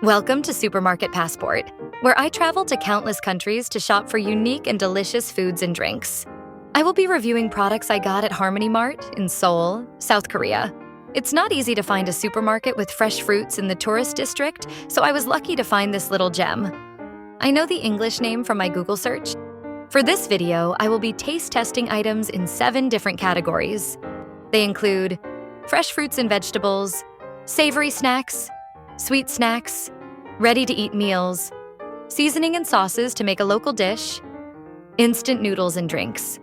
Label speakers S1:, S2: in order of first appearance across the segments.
S1: Welcome to Supermarket Passport, where I travel to countless countries to shop for unique and delicious foods and drinks. I will be reviewing products I got at Harmony Mart in Seoul, South Korea. It's not easy to find a supermarket with fresh fruits in the tourist district, so I was lucky to find this little gem. I know the English name from my Google search. For this video, I will be taste testing items in 7 different categories. They include fresh fruits and vegetables, savory snacks, sweet snacks, ready-to-eat meals, seasoning and sauces to make a local dish, instant noodles and drinks.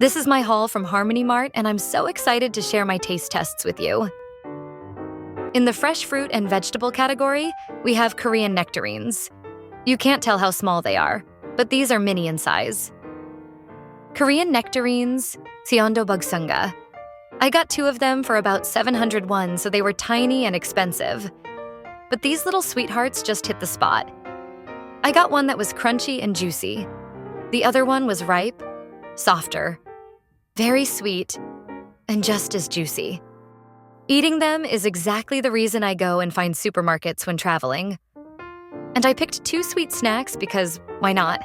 S1: This is my haul from Harmony Mart, and I'm so excited to share my taste tests with you. In the fresh fruit and vegetable category, we have Korean nectarines. You can't tell how small they are, but these are mini in size. Korean nectarines, Seondo Bugsunga. I got 2 of them for about 700 won, so they were tiny and expensive. But these little sweethearts just hit the spot. I got one that was crunchy and juicy. The other one was ripe, softer, very sweet, and just as juicy. Eating them is exactly the reason I go and find supermarkets when traveling. And I picked 2 sweet snacks because why not?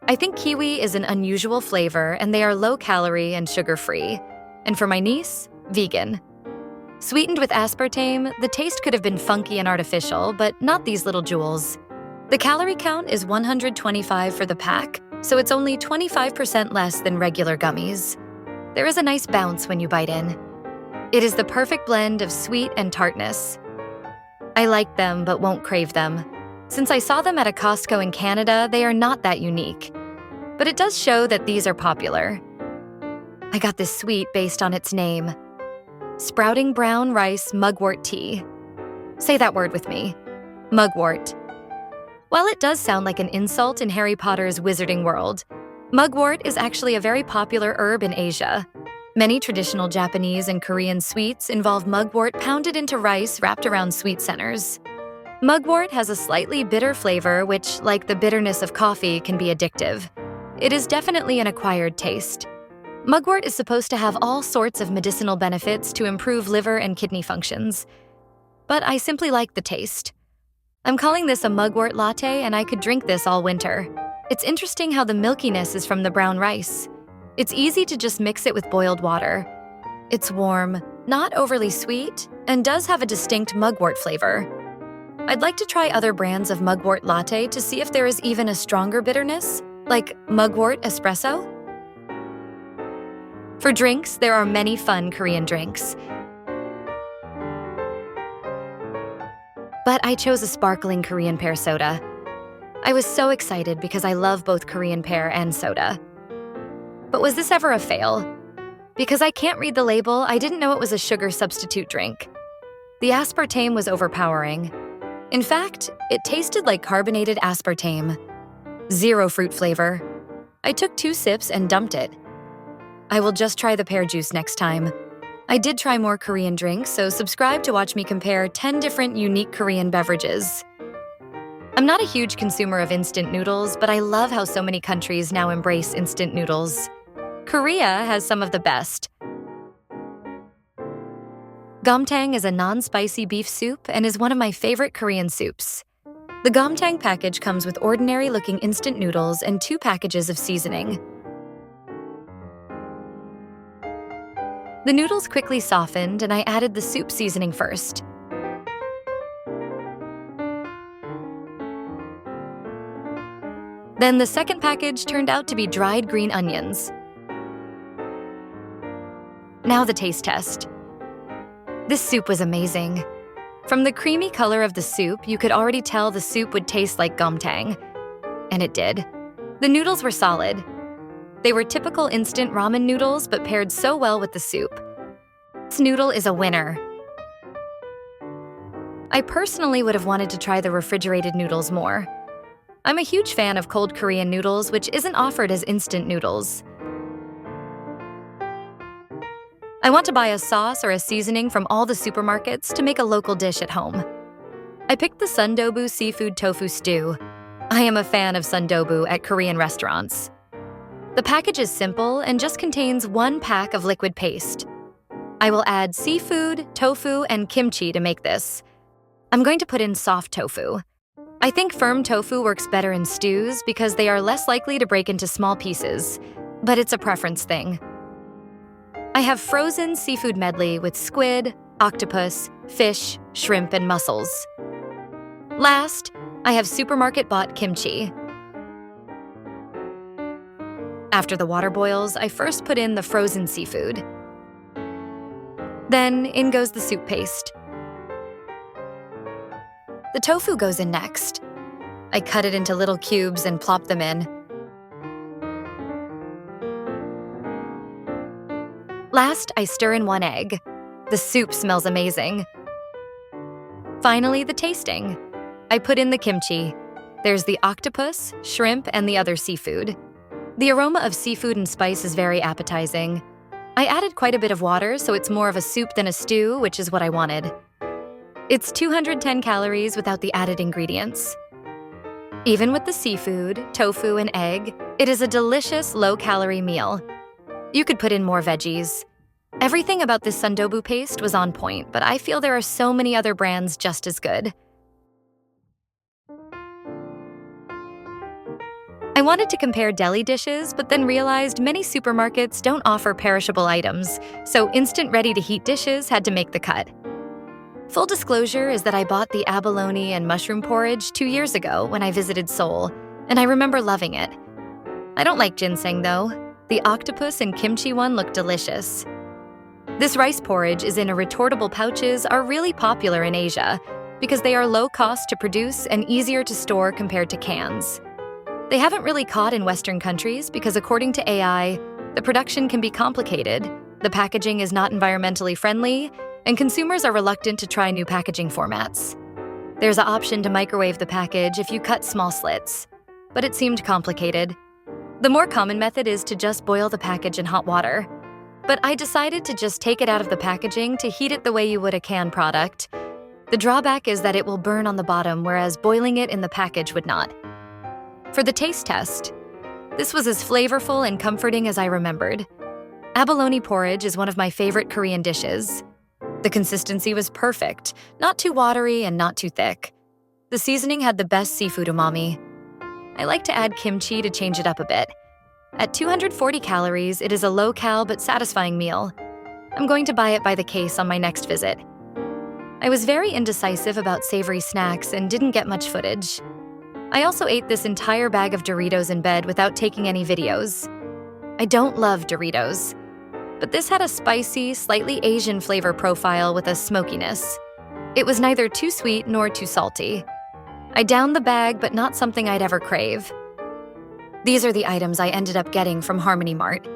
S1: I think kiwi is an unusual flavor, and they are low-calorie and sugar-free. And for my niece, vegan. Sweetened with aspartame, the taste could have been funky and artificial, but not these little jewels. The calorie count is 125 for the pack, so it's only 25% less than regular gummies. There is a nice bounce when you bite in. It is the perfect blend of sweet and tartness. I like them but won't crave them. Since I saw them at a Costco in Canada, they are not that unique. But it does show that these are popular. I got this sweet based on its name. Sprouting brown rice mugwort tea. Say that word with me. Mugwort. While it does sound like an insult in Harry Potter's wizarding world, mugwort is actually a very popular herb in Asia. Many traditional Japanese and Korean sweets involve mugwort pounded into rice wrapped around sweet centers. Mugwort has a slightly bitter flavor which, like the bitterness of coffee, can be addictive. It is definitely an acquired taste. Mugwort is supposed to have all sorts of medicinal benefits to improve liver and kidney functions. But I simply like the taste. I'm calling this a mugwort latte, and I could drink this all winter. It's interesting how the milkiness is from the brown rice. It's easy to just mix it with boiled water. It's warm, not overly sweet, and does have a distinct mugwort flavor. I'd like to try other brands of mugwort latte to see if there is even a stronger bitterness, like mugwort espresso. For drinks, there are many fun Korean drinks. But I chose a sparkling Korean pear soda. I was so excited because I love both Korean pear and soda. But was this ever a fail? Because I can't read the label, I didn't know it was a sugar substitute drink. The aspartame was overpowering. In fact, it tasted like carbonated aspartame. 0 fruit flavor. I took 2 sips and dumped it. I will just try the pear juice next time. I did try more Korean drinks, so subscribe to watch me compare 10 different unique Korean beverages. I'm not a huge consumer of instant noodles, but I love how so many countries now embrace instant noodles. Korea has some of the best. Gomtang is a non-spicy beef soup and is one of my favorite Korean soups. The Gomtang package comes with ordinary-looking instant noodles and 2 packages of seasoning. The noodles quickly softened, and I added the soup seasoning first. Then the second package turned out to be dried green onions. Now the taste test. This soup was amazing. From the creamy color of the soup, you could already tell the soup would taste like gomtang. And it did. The noodles were solid. They were typical instant ramen noodles, but paired so well with the soup. This noodle is a winner. I personally would have wanted to try the refrigerated noodles more. I'm a huge fan of cold Korean noodles, which isn't offered as instant noodles. I want to buy a sauce or a seasoning from all the supermarkets to make a local dish at home. I picked the sundobu seafood tofu stew. I am a fan of sundobu at Korean restaurants. The package is simple and just contains 1 pack of liquid paste. I will add seafood, tofu, and kimchi to make this. I'm going to put in soft tofu. I think firm tofu works better in stews because they are less likely to break into small pieces, but it's a preference thing. I have frozen seafood medley with squid, octopus, fish, shrimp, and mussels. Last, I have supermarket-bought kimchi. After the water boils, I first put in the frozen seafood. Then in goes the soup paste. The tofu goes in next. I cut it into little cubes and plop them in. Last, I stir in 1 egg. The soup smells amazing. Finally, the tasting. I put in the kimchi. There's the octopus, shrimp, and the other seafood. The aroma of seafood and spice is very appetizing. I added quite a bit of water, so it's more of a soup than a stew, which is what I wanted. It's 210 calories without the added ingredients. Even with the seafood, tofu, and egg, it is a delicious low-calorie meal. You could put in more veggies. Everything about this sundobu paste was on point, but I feel there are so many other brands just as good. I wanted to compare deli dishes, but then realized many supermarkets don't offer perishable items, so instant ready-to-heat dishes had to make the cut. Full disclosure is that I bought the abalone and mushroom porridge 2 years ago when I visited Seoul, and I remember loving it. I don't like ginseng though. The octopus and kimchi one look delicious. This rice porridge is in retortable pouches are really popular in Asia because they are low cost to produce and easier to store compared to cans. They haven't really caught in Western countries because according to AI, the production can be complicated, the packaging is not environmentally friendly, and consumers are reluctant to try new packaging formats. There's an option to microwave the package if you cut small slits, but it seemed complicated. The more common method is to just boil the package in hot water. But I decided to just take it out of the packaging to heat it the way you would a canned product. The drawback is that it will burn on the bottom, whereas boiling it in the package would not. For the taste test, this was as flavorful and comforting as I remembered. Abalone porridge is one of my favorite Korean dishes. The consistency was perfect, not too watery and not too thick. The seasoning had the best seafood umami. I like to add kimchi to change it up a bit. At 240 calories, it is a low-cal but satisfying meal. I'm going to buy it by the case on my next visit. I was very indecisive about savory snacks and didn't get much footage. I also ate this entire bag of Doritos in bed without taking any videos. I don't love Doritos, but this had a spicy, slightly Asian flavor profile with a smokiness. It was neither too sweet nor too salty. I downed the bag, but not something I'd ever crave. These are the items I ended up getting from Harmony Mart.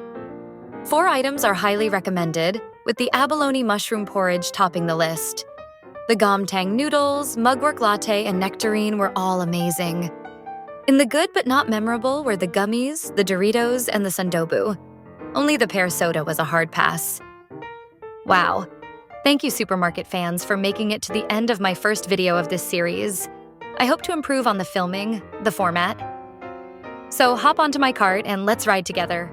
S1: 4 items are highly recommended, with the abalone mushroom porridge topping the list. The Gomtang noodles, mugwort latte, and nectarine were all amazing. In the good but not memorable were the gummies, the Doritos, and the sundobu. Only the pear soda was a hard pass. Wow. Thank you, supermarket fans, for making it to the end of my first video of this series. I hope to improve on the filming, the format. So hop onto my cart and let's ride together.